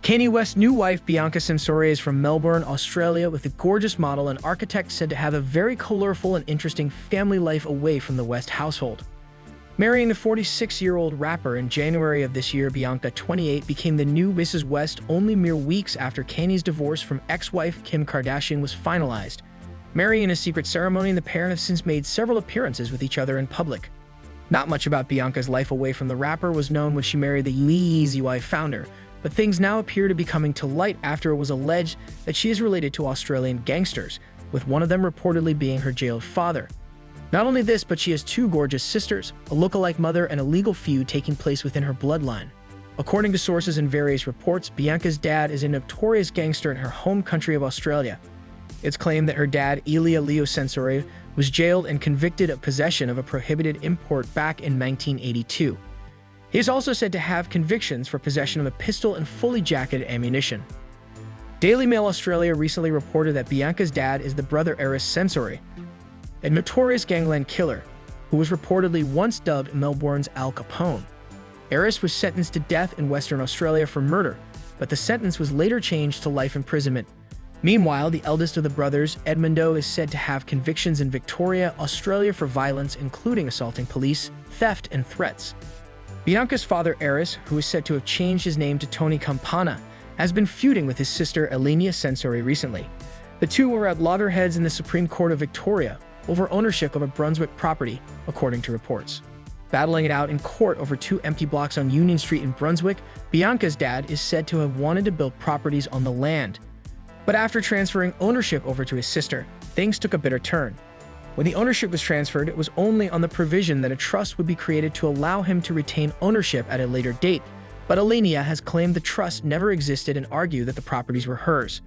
Kanye West's new wife, Bianca Censori, is from Melbourne, Australia, with a gorgeous model and architect said to have a very colorful and interesting family life away from the West household. Marrying the 46-year-old rapper in January of this year, Bianca, 28, became the new Mrs. West only mere weeks after Kanye's divorce from ex-wife Kim Kardashian was finalized. Marrying in a secret ceremony, the pair have since made several appearances with each other in public. Not much about Bianca's life away from the rapper was known when she married the Yeezy wife founder, but things now appear to be coming to light after it was alleged that she is related to Australian gangsters, with one of them reportedly being her jailed father. Not only this, but she has two gorgeous sisters, a look-alike mother, and a legal feud taking place within her bloodline. According to sources in various reports, Bianca's dad is a notorious gangster in her home country of Australia. It's claimed that her dad, Leo Censori, was jailed and convicted of possession of a prohibited import back in 1982. He is also said to have convictions for possession of a pistol and fully jacketed ammunition. Daily Mail Australia recently reported that Bianca's dad is the brother Eris Censori, a notorious gangland killer who was reportedly once dubbed Melbourne's Al Capone. Eris was sentenced to death in Western Australia for murder, but the sentence was later changed to life imprisonment. Meanwhile, the eldest of the brothers, Edmundo, is said to have convictions in Victoria, Australia for violence, including assaulting police, theft, and threats. Bianca's father, Eris, who is said to have changed his name to Tony Campana, has been feuding with his sister, Elenia Censori, recently. The two were at loggerheads in the Supreme Court of Victoria over ownership of a Brunswick property, according to reports. Battling it out in court over two empty blocks on Union Street in Brunswick, Bianca's dad is said to have wanted to build properties on the land. But after transferring ownership over to his sister, things took a bitter turn. When the ownership was transferred, it was only on the provision that a trust would be created to allow him to retain ownership at a later date, but Elenia has claimed the trust never existed and argued that the properties were hers.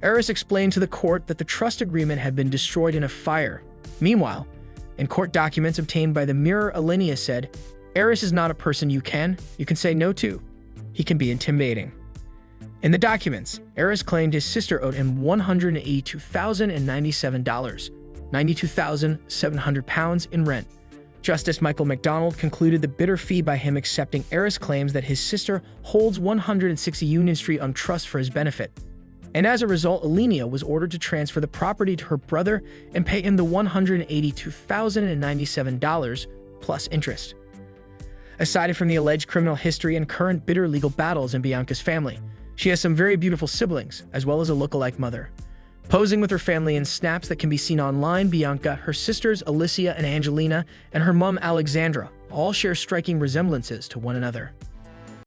Eris explained to the court that the trust agreement had been destroyed in a fire. Meanwhile, in court documents obtained by the Mirror, Elenia said, "Eris is not a person you can say no to. He can be intimidating." In the documents, Eris claimed his sister owed him $182,097, £92,700 in rent. Justice Michael MacDonald concluded the bitter fee by him accepting Eris' claims that his sister holds 160 Union Street on trust for his benefit. And as a result, Elenia was ordered to transfer the property to her brother and pay him the $182,097 plus interest. Aside from the alleged criminal history and current bitter legal battles in Bianca's family, she has some very beautiful siblings, as well as a look-alike mother. Posing with her family in snaps that can be seen online, Bianca, her sisters Alicia and Angelina, and her mom Alexandra all share striking resemblances to one another.